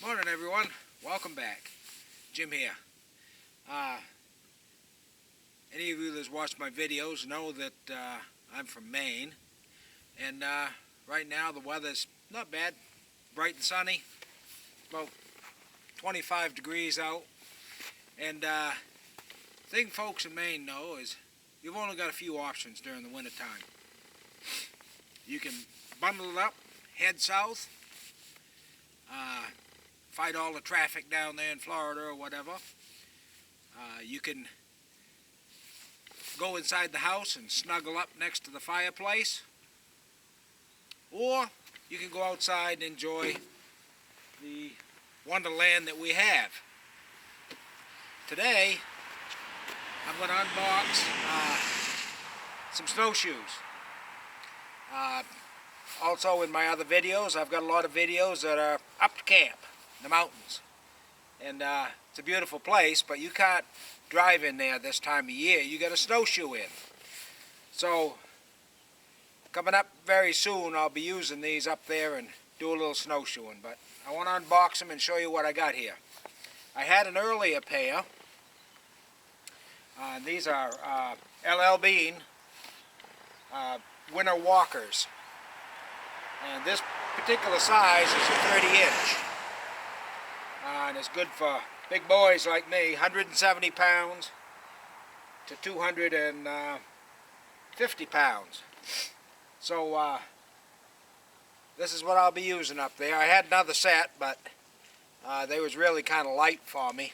Morning everyone, welcome back. Jim here. Any of you that's watched my videos know that I'm from Maine, and right now the weather's not bad, bright and sunny, about 25 degrees out. And the thing folks in Maine know is you've only got a few options during the winter time. You can bundle it up, head south, fight all the traffic down there in Florida or whatever. You can go inside the house and snuggle up next to the fireplace, or you can go outside and enjoy the wonderland that we have. Today I'm going to unbox some snowshoes. Also in my other videos, I've got a lot of videos that are up to camp in the mountains, and it's a beautiful place, but you can't drive in there this time of year. You got to snowshoe in. So coming up very soon I'll be using these up there and do a little snowshoeing, but I want to unbox them and show you what I got here. I had an earlier pair. These are LLBean winter walkers, and this particular size is a 30-inch, and it's good for big boys like me, 170 pounds to 250 pounds. So this is what I'll be using up there. I had another set, but they was really kind of light for me,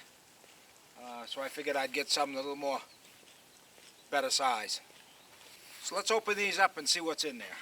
so I figured I'd get something a little more better size. So let's open these up and see what's in there.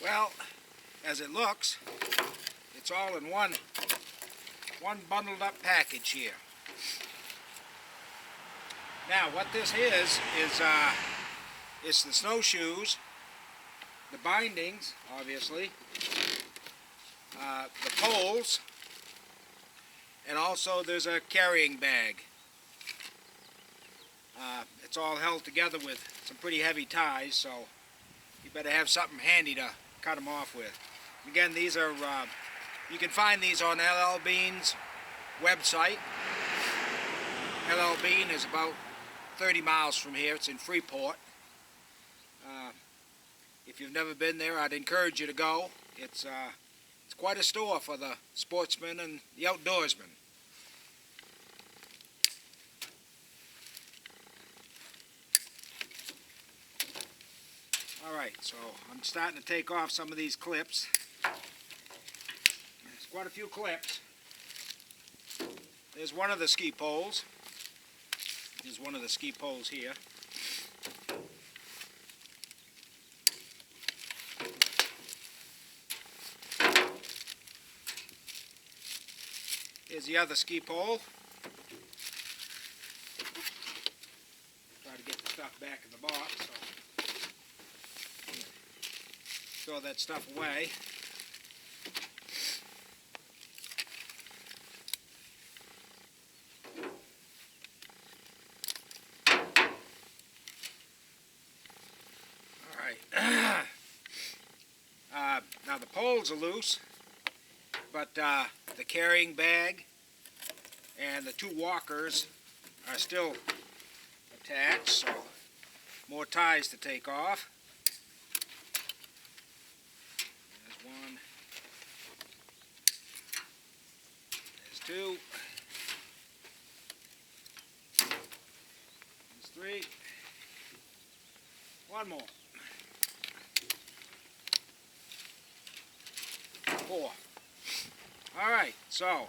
Well, as it looks, it's all in one bundled up package here. Now what this is it's the snowshoes, the bindings, obviously, the poles, and also there's a carrying bag. It's all held together with some pretty heavy ties, so you better have something handy to cut them off with. Again, these are, you can find these on LLBean's website. LLBean is about 30 miles from here. It's in Freeport. If you've never been there, I'd encourage you to go. It's quite a store for the sportsmen and the outdoorsmen. Alright, so I'm starting to take off some of these clips. There's quite a few clips. There's one of the ski poles. There's one of the ski poles here. Here's the other ski pole. Try to get the stuff back in the box. So throw that stuff away. Alright. Now the poles are loose, but the carrying bag and the two walkers are still attached, so more ties to take off. One, there's two, there's three, one more, four. Alright, so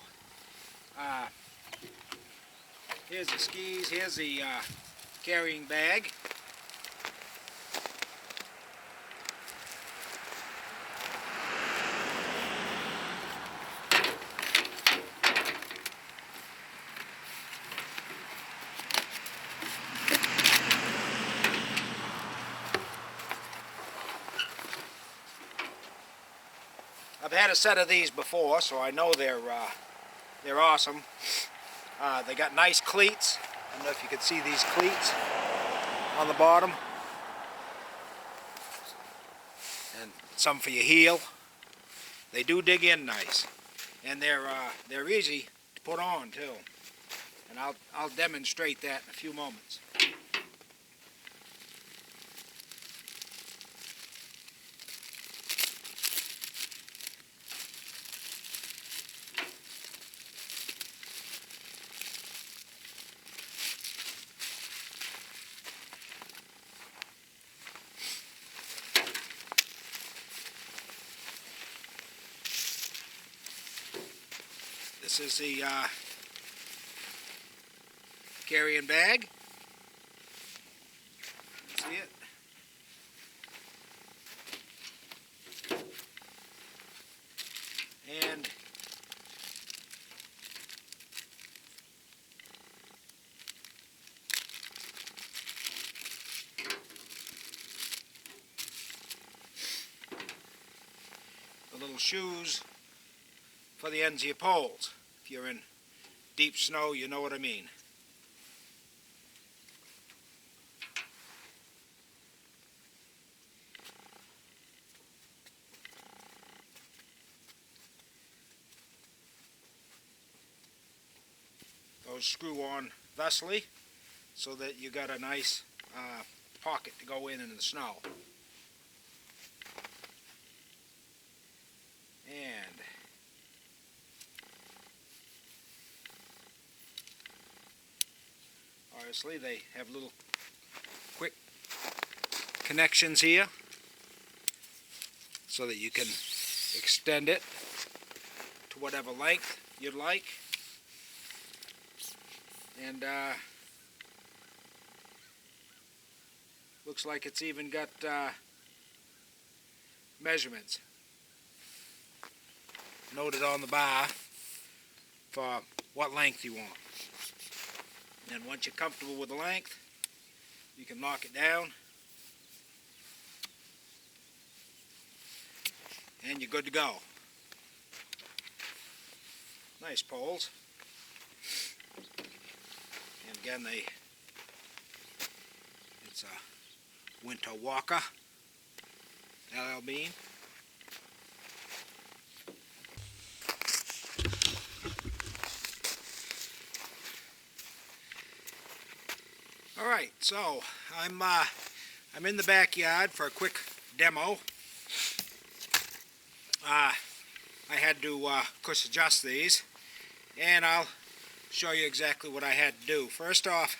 here's the skis, here's the carrying bag. I've had a set of these before, so I know they're awesome. They got nice cleats. I don't know if you can see these cleats on the bottom. And some for your heel. They do dig in nice. And they're easy to put on too. And I'll demonstrate that in a few moments. This is the carrying bag. See it? And the little shoes for the ends of your poles. If you're in deep snow, you know what I mean. Those screw on thusly so that you got a nice pocket to go in the snow. And obviously they have little quick connections here so that you can extend it to whatever length you'd like. And looks like it's even got measurements noted on the bar for what length you want. And once you're comfortable with the length, you can knock it down and you're good to go. Nice poles. And again, it's a winter walker, LLBean. All right, so I'm in the backyard for a quick demo. I had to, of course, adjust these, and I'll show you exactly what I had to do. First off,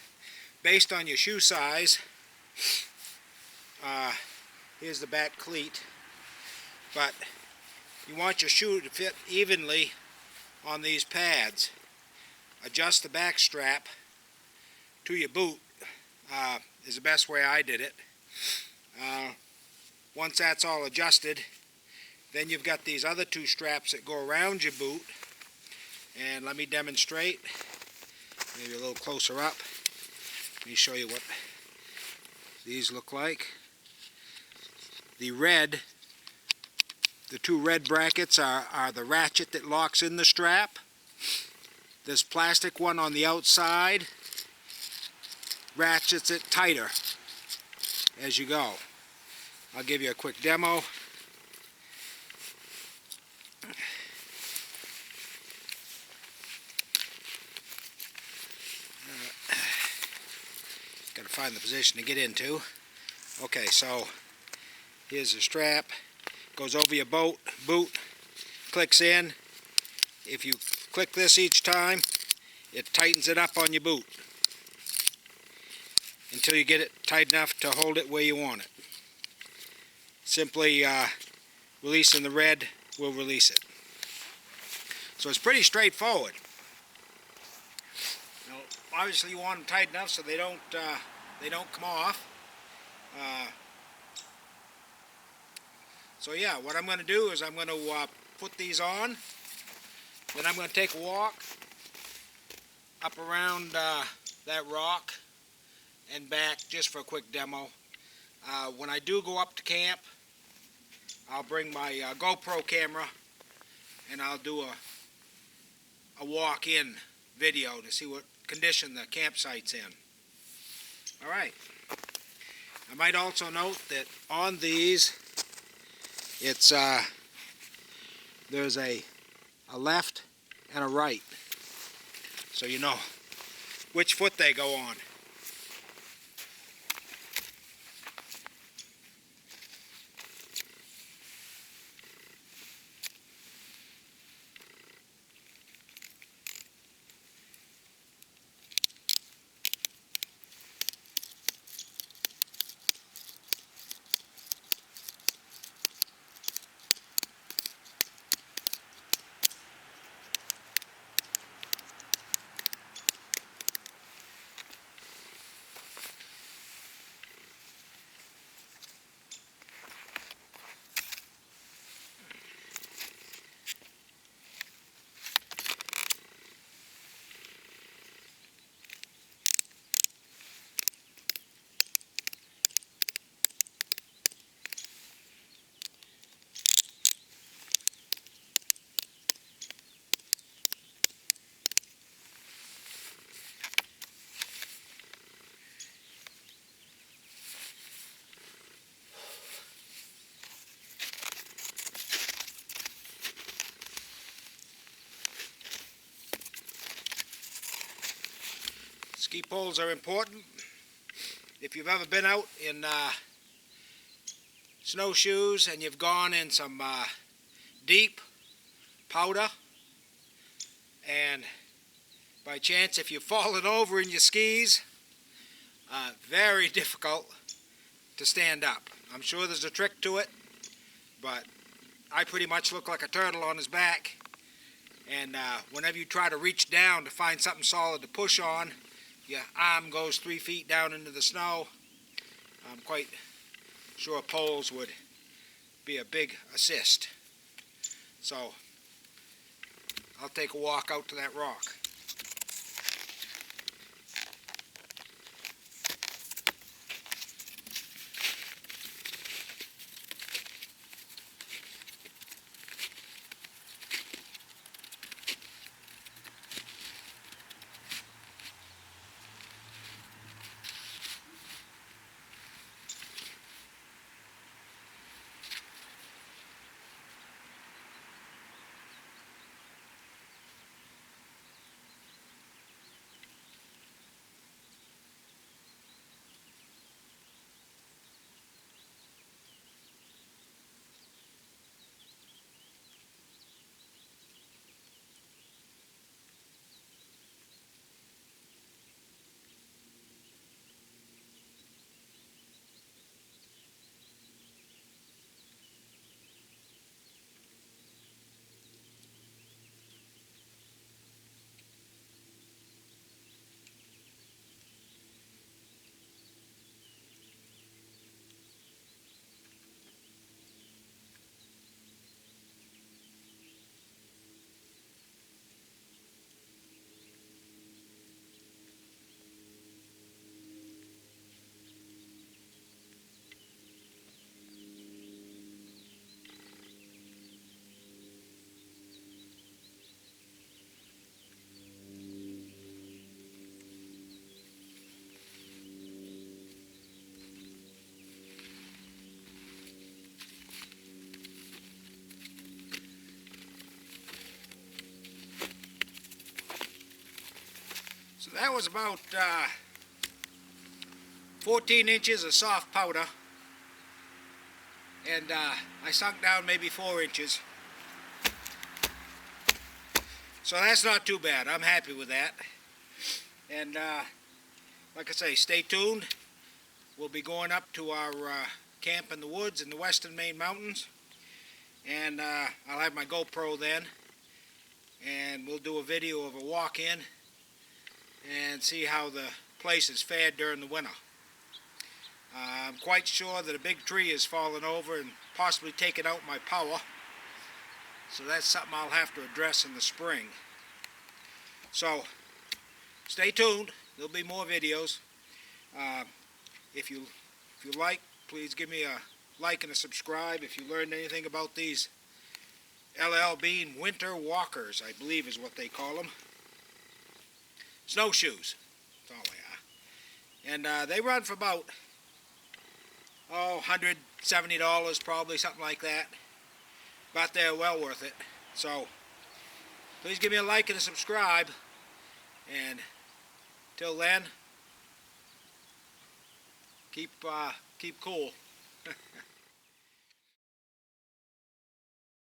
based on your shoe size, here's the back cleat, but you want your shoe to fit evenly on these pads. Adjust the back strap to your boot is the best way I did it. Once that's all adjusted, then you've got these other two straps that go around your boot. And let me demonstrate, maybe a little closer up. Let me show you what these look like. The two red brackets are the ratchet that locks in the strap. This plastic one on the outside ratchets it tighter as you go. I'll give you a quick demo. Got to find the position to get into. Okay, so here's the strap. Goes over your boot, clicks in. If you click this each time, it tightens it up on your boot until you get it tight enough to hold it where you want it. Simply releasing the red will release it. So it's pretty straightforward. Now, obviously you want them tight enough so they don't come off. So yeah, what I'm going to do is I'm going to put these on. Then I'm going to take a walk up around that rock and back just for a quick demo. When I do go up to camp, I'll bring my GoPro camera and I'll do a walk-in video to see what condition the campsite's in. Alright. I might also note that on these, it's there's a left and a right, so you know which foot they go on. Ski poles are important. If you've ever been out in snowshoes and you've gone in some deep powder, and by chance if you've fallen over in your skis, very difficult to stand up. I'm sure there's a trick to it, but I pretty much look like a turtle on his back, and whenever you try to reach down to find something solid to push on, your arm goes 3 feet down into the snow. I'm quite sure poles would be a big assist. So I'll take a walk out to that rock. So that was about 14 inches of soft powder, and I sunk down maybe 4 inches. So that's not too bad. I'm happy with that. And like I say, stay tuned. We'll be going up to our camp in the woods in the Western Maine Mountains, and I'll have my GoPro then, and we'll do a video of a walk-in and see how the place is fared during the winter. I'm quite sure that a big tree has fallen over and possibly taken out my power, so that's something I'll have to address in the spring. So stay tuned. There'll be more videos. If you like, please give me a like and a subscribe if you learned anything about these LLBean winter walkers, I believe is what they call them. Snowshoes, that's all they are. And they run for about, $170 probably, something like that. But they're well worth it. So, please give me a like and a subscribe. And till then, keep cool.